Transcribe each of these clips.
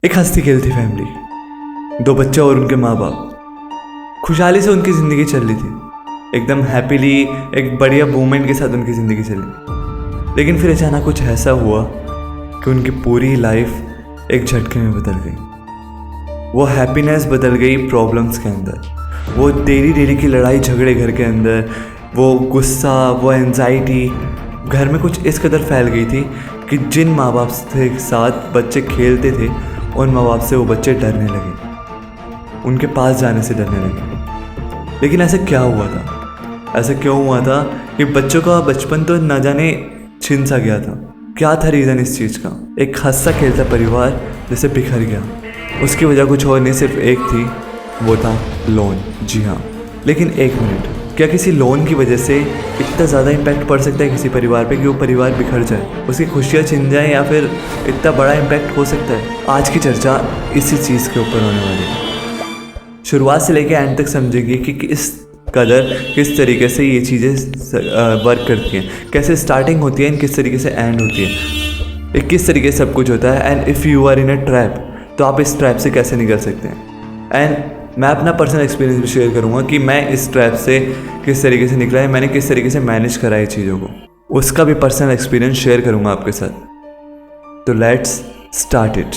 एक हंसती खेलती फैमिली, दो बच्चे और उनके माँ बाप। खुशहाली से उनकी ज़िंदगी चल रही थी, एकदम हैप्पीली, एक बढ़िया मूवमेंट के साथ उनकी ज़िंदगी चली। लेकिन फिर अचानक कुछ ऐसा हुआ कि उनकी पूरी लाइफ एक झटके में बदल गई। वो हैप्पीनेस बदल गई प्रॉब्लम्स के अंदर, वो डेली डेली की लड़ाई झगड़े घर के अंदर, वो गुस्सा, वो एंजाइटी घर में कुछ इस कदर फैल गई थी कि जिन माँ बाप के साथ बच्चे खेलते थे उन माँ बाप से वो बच्चे डरने लगे, उनके पास जाने से डरने लगे। लेकिन ऐसा क्या हुआ था? ऐसा क्यों हुआ था कि बच्चों का बचपन तो ना जाने छिन सा गया था? क्या था रीज़न इस चीज़ का? एक हंसता खेलता परिवार जैसे बिखर गया। उसकी वजह कुछ और नहीं, सिर्फ एक थी, वो था लोन। जी हाँ, लेकिन एक मिनट, क्या किसी लोन की वजह से इतना ज़्यादा इम्पैक्ट पड़ सकता है किसी परिवार पे कि वो परिवार बिखर जाए, उसकी खुशियाँ छिन जाए, या फिर इतना बड़ा इम्पैक्ट हो सकता है? आज की चर्चा इसी चीज़ के ऊपर होने वाली है। शुरुआत से लेकर एंड तक समझेंगे कि किस तरीके से ये चीज़ें वर्क करती हैं, कैसे स्टार्टिंग होती है, किस तरीके से एंड होती है, किस तरीके से सब कुछ होता है। And if you are in a trap, तो आप इस ट्रैप से कैसे निकल सकते हैं। एंड मैं अपना पर्सनल एक्सपीरियंस भी शेयर करूंगा कि मैं इस ट्रैप से किस तरीके से निकला है, मैंने किस तरीके से मैनेज करा है चीज़ों को, उसका भी पर्सनल एक्सपीरियंस शेयर करूंगा आपके साथ। तो लेट्स स्टार्ट इट।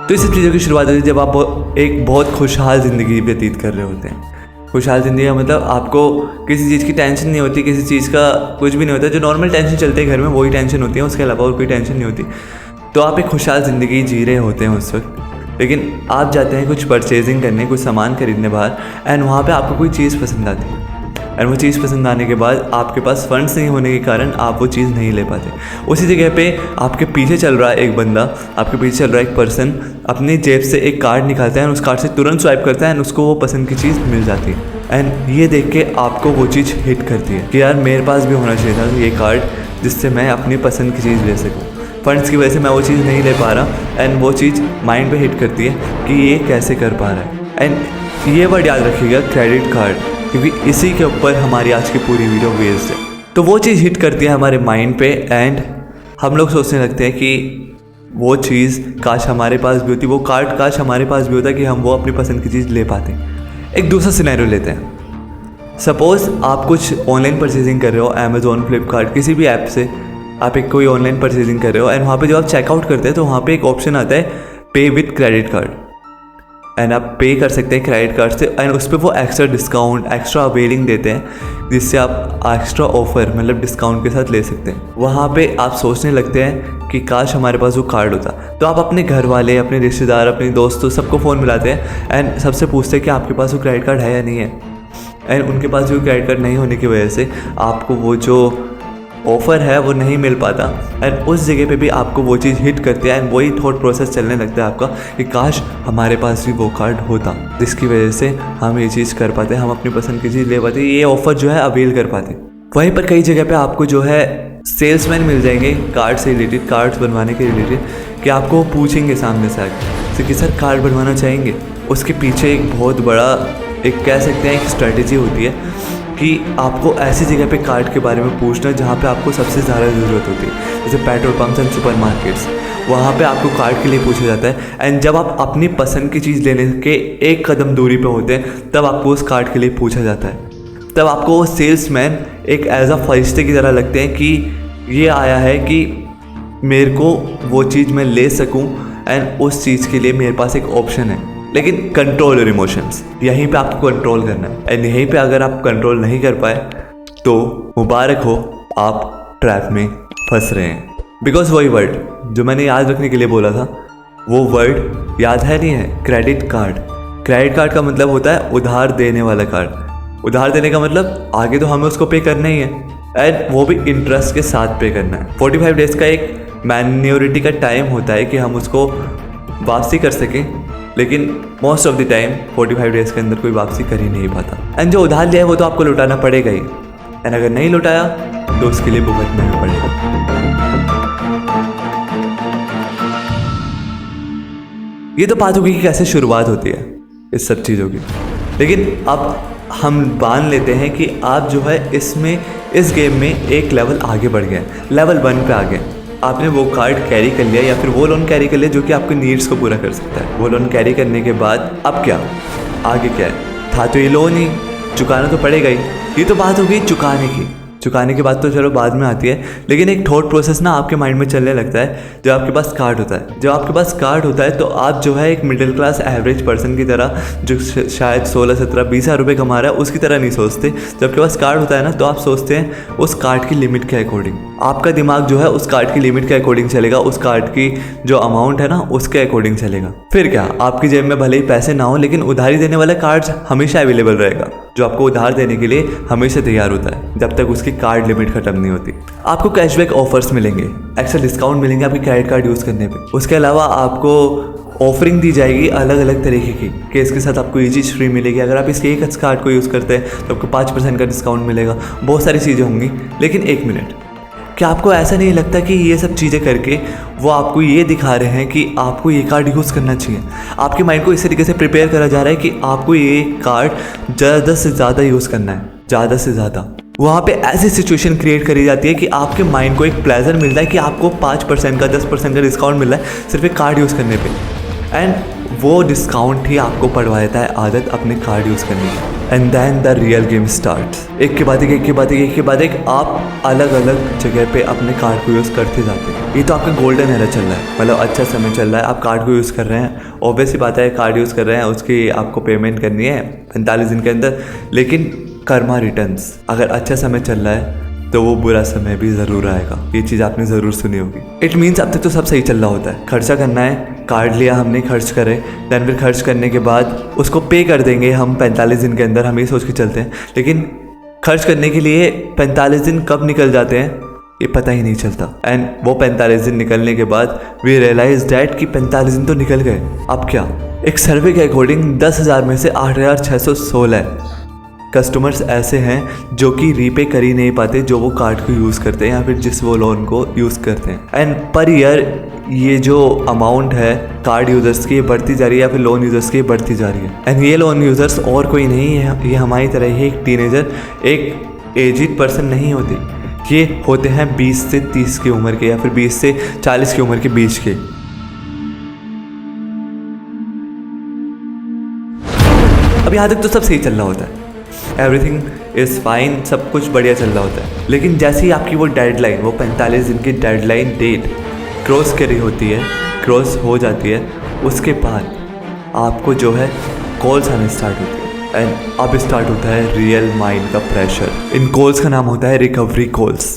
तो इस चीज़ों की शुरुआत होती है जब आप एक बहुत खुशहाल ज़िंदगी व्यतीत कर रहे होते हैं। खुशहाल ज़िंदगी का मतलब आपको किसी चीज़ की टेंशन नहीं होती, किसी चीज़ का कुछ भी नहीं होता। जो नॉर्मल टेंशन चलते हैं घर में वही टेंशन होती है, उसके अलावा और कोई टेंशन नहीं होती। तो आप एक खुशहाल ज़िंदगी जी रहे होते हैं उस वक्त। लेकिन आप जाते हैं कुछ परचेजिंग करने, कुछ सामान खरीदने बाहर, एंड वहाँ पे आपको कोई चीज़ पसंद आती है। एंड वो चीज़ पसंद आने के बाद आपके पास फंड्स नहीं होने के कारण आप वो चीज़ नहीं ले पाते। उसी जगह पे आपके पीछे चल रहा है एक बंदा, आपके पीछे चल रहा है एक पर्सन, अपनी जेब से एक कार्ड निकालता है और उस कार्ड से तुरंत स्वाइप करता है एंड उसको वो पसंद की चीज़ मिल जाती है। एंड ये देख के आपको वो चीज़ हिट करती है कि यार मेरे पास भी होना चाहिए था ये कार्ड जिससे मैं अपनी पसंद की चीज़ ले सकूँ। फंड्स की वजह से मैं वो चीज़ नहीं ले पा रहा, एंड वो चीज़ माइंड पे हिट करती है कि ये कैसे कर पा रहा है। एंड ये वर्ड याद रखिएगा, क्रेडिट कार्ड, क्योंकि इसी के ऊपर हमारी आज की पूरी वीडियो बेस्ड है। तो वो चीज़ हिट करती है हमारे माइंड पे, एंड हम लोग सोचने लगते हैं कि वो चीज़ काश हमारे पास भी होती, वो कार्ड काश हमारे पास भी होता कि हम वो अपनी पसंद की चीज़ ले पाते। एक दूसरा सिनेरियो लेते हैं। सपोज़ आप कुछ ऑनलाइन परचेजिंग कर रहे हो, अमेज़ॉन, फ्लिपकार्ट, किसी भी ऐप से आप एक कोई ऑनलाइन परचेजिंग कर रहे हो, एंड वहाँ पे जब आप चेकआउट करते हैं तो वहाँ पे एक ऑप्शन आता है पे विथ क्रेडिट कार्ड, एंड आप पे कर सकते हैं क्रेडिट कार्ड से, एंड उस पर वो एक्स्ट्रा डिस्काउंट, एक्स्ट्रा अवेलिंग देते हैं जिससे आप एक्स्ट्रा ऑफर मतलब डिस्काउंट के साथ ले सकते हैं। वहाँ पे आप सोचने लगते हैं कि काश हमारे पास वो कार्ड होता। तो आप अपने घर वाले, अपने रिश्तेदार, अपने दोस्तों सबको फ़ोन मिलाते हैं एंड सबसे पूछते हैं कि आपके पास वो क्रेडिट कार्ड है या नहीं है। एंड उनके पास जो क्रेडिट कार्ड नहीं होने की वजह से आपको वो जो ऑफ़र है वो नहीं मिल पाता, एंड उस जगह पे भी आपको वो चीज़ हिट करती है, एंड वही थॉट प्रोसेस चलने लगता है आपका कि काश हमारे पास भी वो कार्ड होता जिसकी वजह से हम ये चीज़ कर पाते, हम अपनी पसंद की चीज़ ले पाते, ये ऑफ़र जो है अवेल कर पाते। वहीं पर कई जगह पे आपको जो है सेल्समैन मिल जाएंगे कार्ड से रिलेटेड, कार्ड्स बनवाने के रिलेटेड, कि आपको पूछेंगे सामने से आके कि सर कार्ड बनवाना चाहेंगे। उसके पीछे एक बहुत बड़ा, एक कह सकते हैं एक स्ट्रेटेजी होती है कि आपको ऐसी जगह पे कार्ड के बारे में पूछना जहाँ पे आपको सबसे ज़्यादा ज़रूरत होती है, जैसे petrol pumps and super markets. वहाँ पे आपको कार्ड के लिए पूछा जाता है, एंड जब आप अपनी पसंद की चीज़ लेने के एक कदम दूरी पे होते हैं तब आपको उस कार्ड के लिए पूछा जाता है। तब आपको वो सेल्समैन एक एज अ फरिश्ते की तरह लगते हैं कि ये आया है कि मेरे को वो चीज़ मैं ले सकूँ, एंड उस चीज़ के लिए मेरे पास एक ऑप्शन है। लेकिन कंट्रोल योर इमोशंस, यहीं पे आपको कंट्रोल करना है, एंड यहीं पे अगर आप कंट्रोल नहीं कर पाए तो मुबारक हो, आप ट्रैप में फंस रहे हैं। बिकॉज वही वर्ड जो मैंने याद रखने के लिए बोला था, वो वर्ड याद है नहीं है, क्रेडिट कार्ड। क्रेडिट कार्ड का मतलब होता है उधार देने वाला कार्ड। उधार देने का मतलब आगे तो हमें उसको पे करना ही है, एंड वो भी इंटरेस्ट के साथ पे करना है। 45 डेज़ का एक मैन्योरिटी का टाइम होता है कि हम उसको वापसी कर सकें, लेकिन most of the time 45 days के अंदर कोई वापसी कर ही नहीं पाता। एंड जो उधार लिया है वो तो आपको लौटाना पड़ेगा ही, एंड अगर नहीं लौटाया तो उसके लिए भुगतना भी पड़ेगा। ये तो बात होगी कि कैसे शुरुआत होती है इस सब चीज़ों की। लेकिन अब हम मान लेते हैं कि आप जो है इसमें इस गेम में एक लेवल आगे बढ़ गए, लेवल 1 पे आ गए। आपने वो कार्ड कैरी कर लिया या फिर वो लोन कैरी कर लिया जो कि आपके नीड्स को पूरा कर सकता है। वो लोन कैरी करने के बाद अब क्या, आगे क्या है? था तो ये लोन ही, चुकाना तो पड़ेगा ही। ये तो बात हो गई चुकाने की। चुकाने के बाद तो चलो बाद में आती है, लेकिन एक थॉट प्रोसेस ना आपके माइंड में चलने लगता है जब आपके पास कार्ड होता है। जब आपके पास कार्ड होता है तो आप जो है एक मिडिल क्लास एवरेज पर्सन की तरह, जो शायद 16, 17, 20 हज़ार रुपये कमा रहा है, उसकी तरह नहीं सोचते। जब आपके पास कार्ड होता है ना तो आप सोचते हैं उस कार्ड की लिमिट के अकॉर्डिंग। आपका दिमाग जो है उस कार्ड की लिमिट के अकॉर्डिंग चलेगा, उस कार्ड की जो अमाउंट है ना उसके अकॉर्डिंग चलेगा। फिर क्या, आपकी जेब में भले ही पैसे ना हो लेकिन उधारी देने वाला कार्ड हमेशा अवेलेबल रहेगा, जो आपको उधार देने के लिए हमेशा तैयार होता है जब तक उसकी कार्ड लिमिट खत्म नहीं होती। आपको कैशबैक ऑफर्स मिलेंगे, एक्स्ट्रा डिस्काउंट मिलेंगे आपके क्रेडिट कार्ड यूज़ करने पे। उसके अलावा आपको ऑफरिंग दी जाएगी अलग अलग तरीके की, कि इसके साथ आपको ये चीज़ फ्री मिलेगी। अगर आप इसके एक कार्ड को यूज़ करते हैं तो आपको 5% का डिस्काउंट मिलेगा। बहुत सारी चीज़ें होंगी। लेकिन एक मिनट, क्या आपको ऐसा नहीं लगता कि ये सब चीज़ें करके वो आपको ये दिखा रहे हैं कि आपको ये कार्ड यूज़ करना चाहिए? आपके माइंड को इस तरीके से प्रिपेयर करा जा रहा है कि आपको ये कार्ड ज़्यादा से ज़्यादा यूज़ करना है, ज़्यादा से ज़्यादा। वहाँ पे ऐसी सिचुएशन क्रिएट करी जाती है कि आपके माइंड को एक प्लेजर मिलता है कि आपको 5% का 10% का डिस्काउंट मिल रहा है सिर्फ एक कार्ड यूज़ करने पे। एंड वो डिस्काउंट ही आपको पड़वा देता है आदत अपने कार्ड यूज़ करने की। And then the real game starts. एक के बाद एक, एक के बाद एक, एक के बाद एक, आप अलग अलग जगह पे अपने कार्ड को यूज़ करते जाते हैं। ये तो आपका गोल्डन एरा चल रहा है, मतलब अच्छा समय चल रहा है, आप कार्ड को यूज़ कर रहे हैं। ऑब्वियस ही बात है, कार्ड यूज़ कर रहे हैं, उसकी आपको पेमेंट करनी है 45 दिन के अंदर। लेकिन कर्मा रिटर्न्स, अगर अच्छा समय चल रहा है तो वो बुरा समय भी ज़रूर आएगा। ये चीज़ आपने ज़रूर सुनी होगी। इट मीन्स अब तक तो सब सही चल रहा होता है, खर्चा करना है, कार्ड लिया हमने, खर्च करे, दैन फिर खर्च करने के बाद उसको पे कर देंगे हम 45 दिन के अंदर, हम ये सोच के चलते हैं। लेकिन खर्च करने के लिए 45 दिन कब निकल जाते हैं ये पता ही नहीं चलता। एंड वो 45 दिन निकलने के बाद वी रियलाइज डैट कि 45 दिन तो निकल गए, अब क्या? एक सर्वे के अकॉर्डिंग 10,000 में से 8,616 कस्टमर्स ऐसे हैं जो कि रीपे कर ही नहीं पाते, जो वो कार्ड को यूज़ करते हैं या फिर जिस वो लोन को यूज़ करते हैं। एंड पर ईयर ये जो अमाउंट है कार्ड यूज़र्स की बढ़ती जा रही है या फिर लोन यूज़र्स की बढ़ती जा रही है। एंड ये लोन यूज़र्स और कोई नहीं है, ये हमारी तरह ही एक टीनेजर, एक एजिड पर्सन नहीं होते। ये होते हैं 20 से 30 की उम्र के या फिर 20 से 40 की उम्र के बीच के। अब यहाँ तक तो सब सही चल रहा होता है, एवरीथिंग इज़ फाइन, सब कुछ बढ़िया चल रहा होता है। लेकिन जैसे ही आपकी वो डेडलाइन, वो 45 दिन की डेडलाइन डेट क्रॉस करी होती है, क्रॉस हो जाती है, उसके बाद आपको जो है कॉल्स आने स्टार्ट होती है। एंड अब स्टार्ट होता है रियल माइंड का प्रेशर। इन कॉल्स का नाम होता है रिकवरी कॉल्स,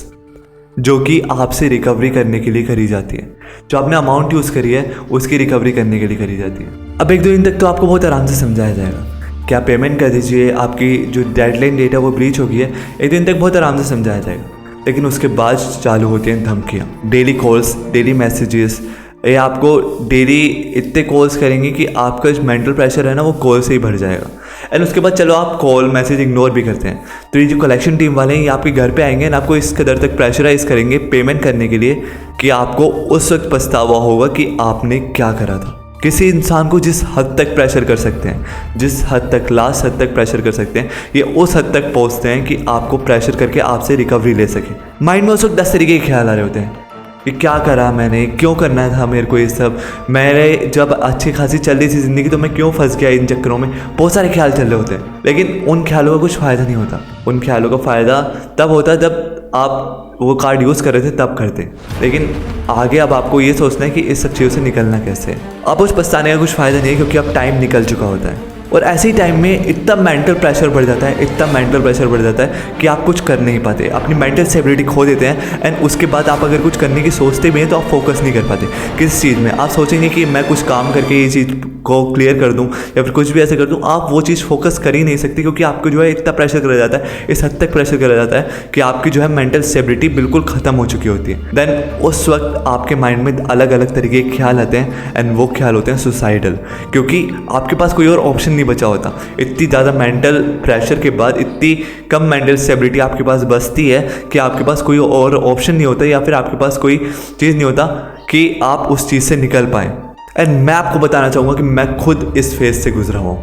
जो कि आपसे रिकवरी करने के लिए करी जाती है। जो आपने अमाउंट यूज़ करी है उसकी रिकवरी करने के लिए करी जाती है। अब 1-2 दिन तक तो आपको बहुत आराम से समझाया जाएगा कि आप पेमेंट कर दीजिए, आपकी जो डेडलाइन डेट है वो ब्रीच हो गई है। 1 दिन तक बहुत आराम से समझाया जाएगा। लेकिन उसके बाद चालू होती हैं धमकियाँ, डेली कॉल्स, डेली मैसेजेस। ये आपको डेली इतने कॉल्स करेंगे कि आपका जो मेंटल प्रेशर है ना वो कॉल से ही भर जाएगा। एंड उसके बाद चलो आप कॉल मैसेज इग्नोर भी करते हैं, तो ये जो कलेक्शन टीम वाले हैं ये आपके घर पे आएंगे और आपको इस कदर तक प्रेशराइज करेंगे पेमेंट करने के लिए कि आपको उस वक्त पछतावा होगा कि आपने क्या करा था। किसी इंसान को जिस हद तक प्रेशर कर सकते हैं, जिस हद तक, लास्ट हद तक प्रेशर कर सकते हैं, ये उस हद तक पहुंचते हैं कि आपको प्रेशर करके आपसे रिकवरी ले सके। माइंड में उस वक्त 10 तरीके के ख्याल आ रहे होते हैं कि क्या करा मैंने, क्यों करना था मेरे को ये सब, मेरे जब अच्छी खासी चल रही थी ज़िंदगी तो मैं क्यों फंस गया इन चक्करों में। बहुत सारे ख्याल चल रहे होते हैं, लेकिन उन ख्यालों का कुछ फ़ायदा नहीं होता। उन ख्यालों का फ़ायदा तब होता है जब आप वो कार्ड यूज़ कर रहे थे तब करते। लेकिन आगे अब आपको ये सोचना है कि इस सब चीज़ों से निकलना कैसे है। अब उस पछताने का कुछ फ़ायदा नहीं है, क्योंकि अब टाइम निकल चुका होता है। और ऐसे ही टाइम में इतना मेंटल प्रेशर बढ़ जाता है, इतना मेंटल प्रेशर बढ़ जाता है कि आप कुछ कर नहीं पाते, अपनी मेंटल स्टेबिलिटी खो देते हैं। एंड उसके बाद आप अगर कुछ करने की सोचते भी हैं तो आप फोकस नहीं कर पाते किस चीज़ में। आप सोचेंगे कि मैं कुछ काम करके ये चीज़ को क्लियर कर दूं या फिर कुछ भी ऐसे कर दूं, आप वो चीज़ फोकस कर ही नहीं सकते, क्योंकि आपको जो है इतना प्रेशर करा जाता है, इस हद तक प्रेशर करा जाता है कि आपकी जो है मेंटल स्टेबिलिटी बिल्कुल ख़त्म हो चुकी होती है। देन उस वक्त आपके माइंड में अलग अलग तरीके के ख्याल आते हैं, एंड वो ख्याल होते हैं सुसाइडल, क्योंकि आपके पास कोई और ऑप्शन नहीं बचा होता। इतनी ज़्यादा मेंटल प्रेशर के बाद इतनी कम मेंटल स्टेबिलिटी आपके पास बचती है कि आपके पास कोई और ऑप्शन नहीं होता, या फिर आपके पास कोई चीज़ नहीं होता कि आप उस चीज़ से निकल पाएँ। एंड मैं आपको बताना चाहूँगा कि मैं खुद इस फेज़ से गुजरा हूँ।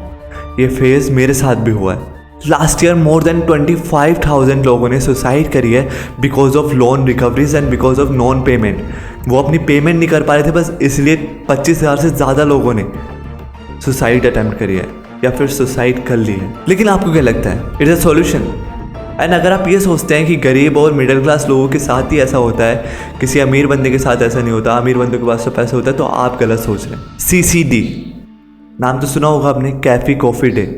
ये फेज़ मेरे साथ भी हुआ है। लास्ट ईयर मोर देन 25,000 लोगों ने सुसाइड करी है because of loan recoveries and because of non payment. वो अपनी पेमेंट नहीं कर पा रहे थे, बस इसलिए 25,000 से ज़्यादा लोगों ने सुसाइड अटेम्प्ट करी है या फिर सुसाइड कर ली है। लेकिन आपको क्या लगता है, इट्स अ सॉल्यूशन? एंड अगर आप ये सोचते हैं कि गरीब और मिडिल क्लास लोगों के साथ ही ऐसा होता है, किसी अमीर बंदे के साथ ऐसा नहीं होता, अमीर बंदों के पास तो पैसा होता है, तो आप गलत सोच रहे हैं। CCD नाम तो सुना होगा आपने, कैफ़ी कॉफ़ी डे।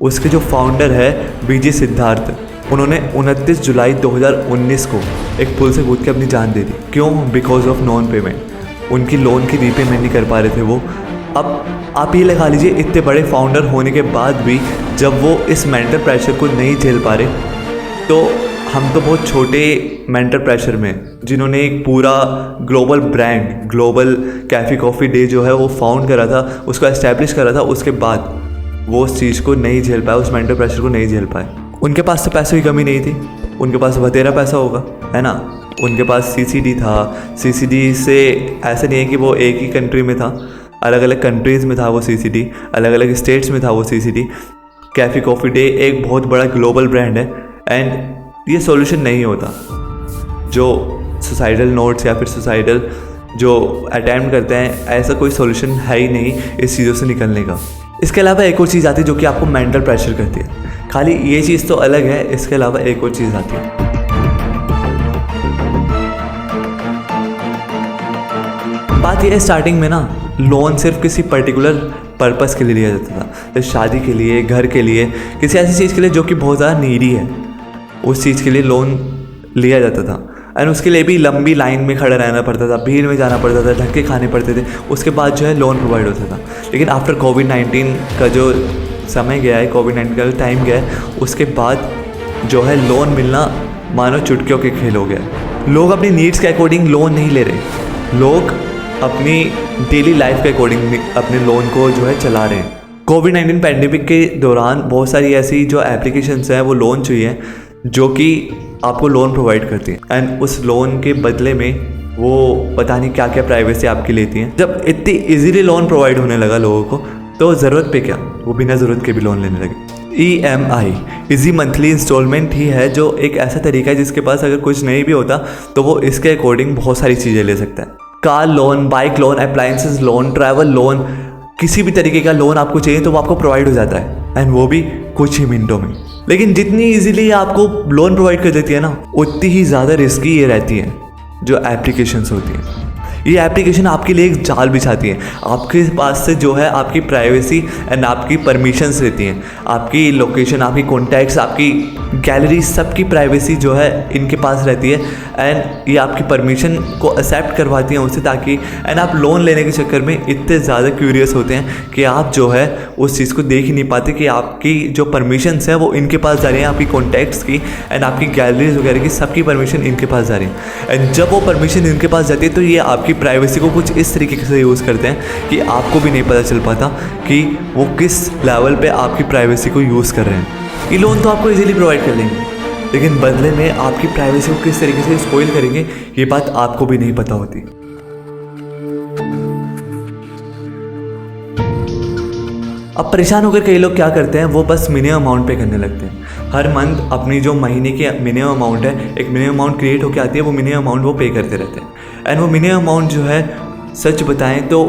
उसके जो फाउंडर है BJ सिद्धार्थ, उन्होंने 29 जुलाई 2019 को एक पुल से कूद के अपनी जान दे दी। क्यों? Because of non payment. उनकी लोन की रीपेमेंट नहीं कर पा रहे थे वो। अब आप ये लगा लीजिए, इतने बड़े फाउंडर होने के बाद भी जब वो इस मेंटल प्रेशर को नहीं झेल पा रहे, तो हम तो बहुत छोटे मेंटल प्रेशर में, जिन्होंने एक पूरा global brand, global Kaifi coffee day जो है वो फाउंड करा था, उसको एस्टैब्लिश करा था, उसके बाद वो उस चीज़ को नहीं झेल पाए, उस मेंटल प्रेशर को नहीं झेल पाए। उनके पास तो पैसों की कमी नहीं थी, उनके पास बतेरा पैसा होगा, है ना। उनके पास CCD था। CCD से ऐसा नहीं है कि वो एक ही कंट्री में था, अलग अलग कंट्रीज़ में था वो CCD, अलग अलग स्टेट्स में था वो CCD। कैफ़ी कॉफ़ी डे एक बहुत बड़ा ग्लोबल ब्रांड है। एंड ये सॉल्यूशन नहीं होता। जो सुसाइडल नोट्स या फिर सुसाइडल जो अटैम्प्ट करते हैं, ऐसा कोई सॉल्यूशन है ही नहीं इस चीज़ों से निकलने का। इसके अलावा एक और चीज़ आती है जो कि आपको मेंटल प्रेशर करती है। खाली ये चीज़ तो अलग है, इसके अलावा एक और चीज़ आती है। बात यह है, स्टार्टिंग में ना लोन सिर्फ किसी पर्टिकुलर पर्पस के लिए लिया जाता था, जैसे शादी के लिए, घर के लिए, किसी ऐसी चीज़ के लिए जो कि बहुत ज़्यादा नीडी है, उस चीज़ के लिए लोन लिया जाता था। एंड उसके लिए भी लंबी लाइन में खड़ा रहना पड़ता था, भीड़ में जाना पड़ता था, धक्के खाने पड़ते थे, उसके बाद जो है लोन प्रोवाइड होता था। लेकिन आफ्टर कोविड-19 का जो समय गया है, कोविड-19 का टाइम गया है, उसके बाद जो है लोन मिलना मानो चुटकियों के खेल हो गया। लोग अपनी नीड्स के अकॉर्डिंग लोन नहीं ले रहे, लोग अपनी डेली लाइफ के अकॉर्डिंग अपने लोन को जो है चला रहे हैं। कोविड-19 पैंडेमिक के दौरान बहुत सारी ऐसी जो एप्लीकेशंस हैं वो लॉन्च हुई हैं जो कि आपको लोन प्रोवाइड करती हैं, एंड उस लोन के बदले में वो पता नहीं क्या क्या प्राइवेसी आपकी लेती हैं। जब इतनी इजीली लोन प्रोवाइड होने लगा लोगों को, तो ज़रूरत पे क्या, वो बिना ज़रूरत के भी लोन लेने लगे। EMI इजी मंथली इंस्टॉलमेंट ही है, जो एक ऐसा तरीका है जिसके पास अगर कुछ नहीं भी होता तो वो इसके अकॉर्डिंग बहुत सारी चीज़ें ले सकता है। Car loan, bike loan, appliances loan, travel loan, किसी भी तरीके का लोन आपको चाहिए तो वो आपको प्रोवाइड हो जाता है, एंड वो भी कुछ ही मिनटों में। लेकिन जितनी इजीली आपको लोन प्रोवाइड कर देती है ना, उतनी ही ज़्यादा रिस्की ये रहती है जो एप्लीकेशंस होती हैं। ये एप्लीकेशन आपके लिए एक जाल बिछाती है, आपके पास से जो है आपकी प्राइवेसी एंड आपकी परमिशंस रहती हैं, आपकी लोकेशन, आपकी कॉन्टैक्ट्स, आपकी गैलरी, सबकी प्राइवेसी जो है इनके पास रहती है। एंड ये आपकी परमिशन को एक्सेप्ट करवाती हैं उससे, ताकि एंड आप लोन लेने के चक्कर में इतने ज़्यादा क्यूरियस होते हैं कि आप जो है उस चीज़ को देख ही नहीं पाते कि आपकी जो परमिशंस हैं वो इनके पास जा रही हैं, आपकी कॉन्टैक्ट्स की एंड आपकी गैलरीज वगैरह की सबकी परमिशन इनके पास जा रही है। एंड जब वो परमिशन इनके पास जाती है तो ये आपकी प्राइवेसी को कुछ इस तरीके से यूज़ करते हैं कि आपको भी नहीं पता चल पाता कि वो किस लेवल पे आपकी प्राइवेसी को यूज़ कर रहे हैं। ये लोन तो आपको इजीली प्रोवाइड कर लेंगे, लेकिन बदले में आपकी प्राइवेसी को किस तरीके से स्पॉइल करेंगे ये बात आपको भी नहीं पता होती। अब परेशान होकर कई लोग क्या करते हैं, वो बस मिनिमम अमाउंट पे करने लगते हैं। हर मंथ अपनी जो महीने की मिनिमम अमाउंट है, एक मिनिमम अमाउंट क्रिएट होकर आती है, वो मिनिमम अमाउंट वो पे करते रहते हैं। एंड वो मिनिमम अमाउंट जो है, सच बताएं तो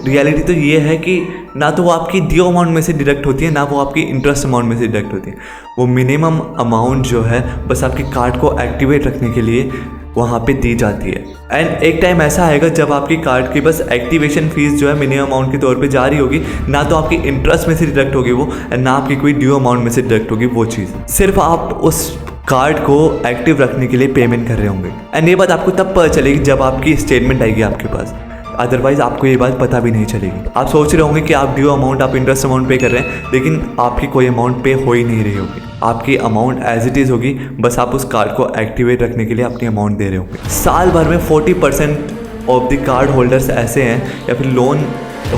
रियलिटी तो ये है कि ना तो वो आपकी ड्यू अमाउंट में से डिडक्ट होती है, ना वो आपकी इंटरेस्ट अमाउंट में से डिडक्ट होती है। वो मिनिमम अमाउंट जो है बस आपके कार्ड को एक्टिवेट रखने के लिए वहाँ पे दी जाती है। एंड एक टाइम ऐसा आएगा जब आपकी कार्ड की बस एक्टिवेशन फीस जो है मिनिमम अमाउंट के तौर पे जा रही होगी, ना तो आपकी इंटरेस्ट में से डिडक्ट होगी वो, एंड ना आपकी कोई ड्यू अमाउंट में से डिडक्ट होगी वो चीज़। सिर्फ आप उस कार्ड को एक्टिव रखने के लिए पेमेंट कर रहे होंगे। एंड ये बात आपको तब पता चलेगी जब आपकी स्टेटमेंट आएगी आपके पास, अदरवाइज आपको ये बात पता भी नहीं चलेगी। आप सोच रहे होंगे कि आप ड्यू अमाउंट, आप इंटरेस्ट अमाउंट पे कर रहे हैं, लेकिन आपकी कोई अमाउंट पे हो ही नहीं रही होगी। आपकी अमाउंट एज इट इज़ होगी, बस आप उस कार्ड को एक्टिवेट रखने के लिए अपनी अमाउंट दे रहे होंगे। साल भर में 40% ऑफ द कार्ड होल्डर्स ऐसे हैं या फिर लोन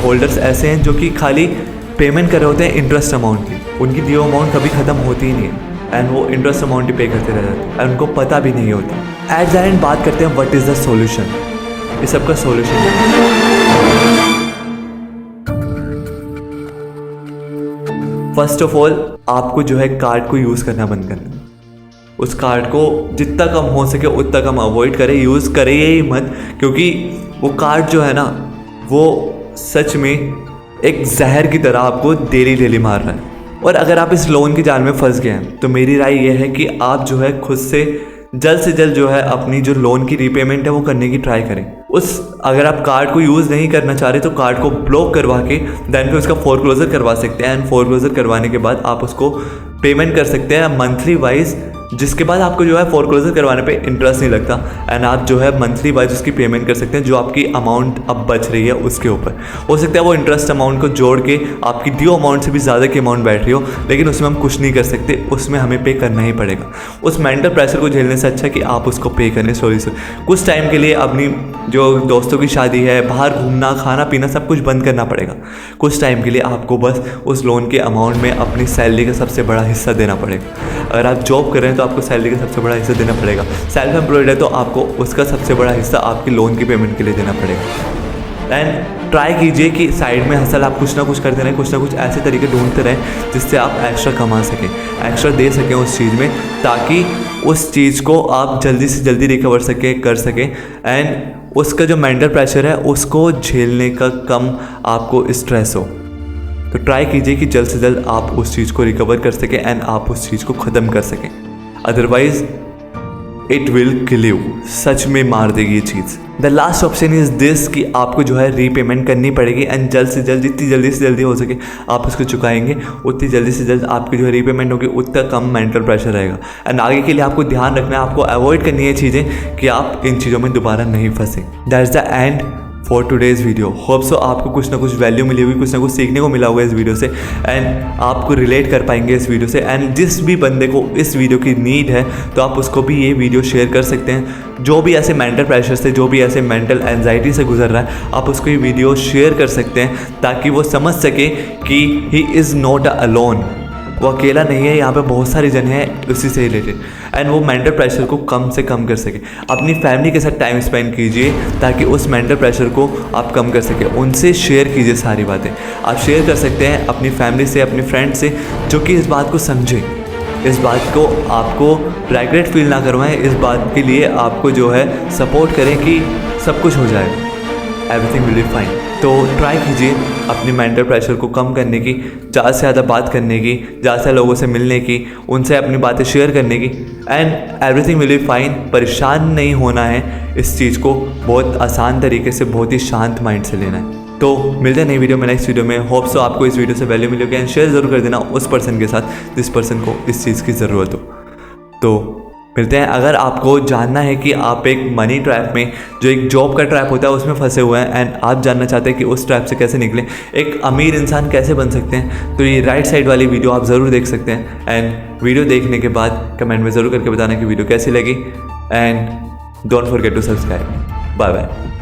होल्डर्स ऐसे हैं जो कि खाली पेमेंट कर रहे होते हैं इंटरेस्ट अमाउंट की। उनकी ड्यू अमाउंट कभी ख़त्म होती ही नहीं है, एंड वो इंटरेस्ट अमाउंट ही पे करते रह जाते हैं, एंड उनको पता भी नहीं होता। एट द एंड बात करते हैं व्हाट इज़ द सॉल्यूशन। इस सबका सॉल्यूशन फर्स्ट ऑफ ऑल आपको जो है कार्ड को यूज़ करना बंद करना। उस कार्ड को जितना कम हो सके उतना कम अवॉइड करें, यूज़ करें ही मत, क्योंकि वो कार्ड जो है ना वो सच में एक जहर की तरह आपको डेली मार रहा है। और अगर आप इस लोन की जाल में फंस गए हैं तो मेरी राय ये है कि आप जो है खुद से जल्द जो है अपनी जो लोन की रीपेमेंट है वो करने की ट्राई करें। अगर आप कार्ड को यूज़ नहीं करना चाह रहे तो कार्ड को ब्लॉक करवा के देन फिर उसका फोरक्लोजर करवा सकते हैं। एंड फोरक्लोजर करवाने के बाद आप उसको पेमेंट कर सकते हैं मंथली वाइज, जिसके बाद आपको जो है फोरक्लोजर करवाने पे इंटरेस्ट नहीं लगता। एंड आप जो है मंथली वाइज उसकी पेमेंट कर सकते हैं, जो आपकी अमाउंट अब बच रही है उसके ऊपर। हो सकता है वो इंटरेस्ट अमाउंट को जोड़ के आपकी ड्यू अमाउंट से भी ज़्यादा की अमाउंट बैठ रही हो, लेकिन उसमें हम कुछ नहीं कर सकते, उसमें हमें पे करना ही पड़ेगा। उस मेंटल प्रेशर को झेलने से अच्छा कि आप उसको पे करें सॉरी से कुछ टाइम के लिए। अपनी जो दोस्तों की शादी है, बाहर घूमना खाना पीना सब कुछ बंद करना पड़ेगा। कुछ टाइम के लिए आपको बस उस लोन के अमाउंट में अपनी सैलरी का सबसे बड़ा हिस्सा देना पड़ेगा। अगर आप जॉब कर रहे हैं तो आपको सैलरी का सबसे बड़ा हिस्सा देना पड़ेगा। सेल्फ एम्प्लॉयड है तो आपको उसका सबसे बड़ा हिस्सा आपकी लोन की पेमेंट के लिए देना पड़ेगा। एंड ट्राई कीजिए कि साइड में हसल आप कुछ ना कुछ करते रहें, कुछ ना कुछ ऐसे तरीके ढूंढते रहें जिससे आप एक्स्ट्रा कमा सकें, एक्स्ट्रा दे सकें उस चीज़ में, ताकि उस चीज़ को आप जल्दी से जल्दी रिकवर कर सकें। एंड उसका जो मेंटल प्रेशर है उसको झेलने का कम आपको स्ट्रेस हो। तो ट्राई कीजिए कि जल्द से जल्द आप उस चीज़ को रिकवर कर सकें एंड आप उस चीज़ को ख़त्म कर सकें। Otherwise it will kill you, सच में मार देगी ये चीज़। The last option is this कि आपको जो है रीपेमेंट करनी पड़ेगी एंड जल्द से जल्द जितनी जल्दी से जल्दी हो सके आप उसको चुकाएंगे, उतनी जल्दी से जल्द आपकी जो है रीपेमेंट होगी, उतना कम मेंटल प्रेशर रहेगा। एंड आगे के लिए आपको ध्यान रखना है, आपको अवॉइड करनी है चीज़ें कि आप इन चीज़ों में दोबारा नहीं फंसें। That's the end for today's video. Hope so आपको कुछ ना कुछ वैल्यू मिली होगी, कुछ ना कुछ सीखने को मिला होगा इस वीडियो से, एंड आपको रिलेट कर पाएंगे इस वीडियो से। एंड जिस भी बंदे को इस वीडियो की नीड है तो आप उसको भी ये वीडियो शेयर कर सकते हैं। जो भी ऐसे मेंटल प्रेशर से, जो भी ऐसे मेंटल एंजाइटी से गुजर रहा है, आप उसको ये वीडियो शेयर कर सकते हैं ताकि वो समझ सके कि ही इज़ नॉट अलोन, वो अकेला नहीं है, यहाँ पे बहुत सारे जन हैं उसी से रिलेटेड। एंड वो मेंटल प्रेशर को कम से कम कर सके। अपनी फैमिली के साथ टाइम स्पेंड कीजिए ताकि उस मेंटल प्रेशर को आप कम कर सके। उनसे शेयर कीजिए सारी बातें। आप शेयर कर सकते हैं अपनी फैमिली से, अपने फ्रेंड से, जो कि इस बात को समझे, इस बात को आपको रिग्रेट फील ना करवाएं, इस बात के लिए आपको जो है सपोर्ट करें कि सब कुछ हो जाएगा, एवरीथिंग विल बी फाइन। तो ट्राई कीजिए अपनी मेंटल प्रेशर को कम करने की, ज़्यादा से ज़्यादा बात करने की, ज़्यादा से लोगों से मिलने की, उनसे अपनी बातें शेयर करने की, and everything will be fine. परेशान नहीं होना है, इस चीज़ को बहुत आसान तरीके से, बहुत ही शांत माइंड से लेना है। तो मिलते हैं नई वीडियो में, नेक्स्ट वीडियो में। होप सो आपको इस वीडियो से वैल्यू मिली होगी एंड शेयर ज़रूर कर देना उस पर्सन के साथ जिस पर्सन को इस चीज़ की ज़रूरत हो। तो मिलते हैं। अगर आपको जानना है कि आप एक मनी ट्रैप में, जो एक जॉब का ट्रैप होता है, उसमें फंसे हुए हैं एंड आप जानना चाहते हैं कि उस ट्रैप से कैसे निकलें, एक अमीर इंसान कैसे बन सकते हैं, तो ये राइट साइड वाली वीडियो आप ज़रूर देख सकते हैं। एंड वीडियो देखने के बाद कमेंट में ज़रूर करके बताना कि वीडियो कैसी लगी, and don't forget to subscribe. Bye bye.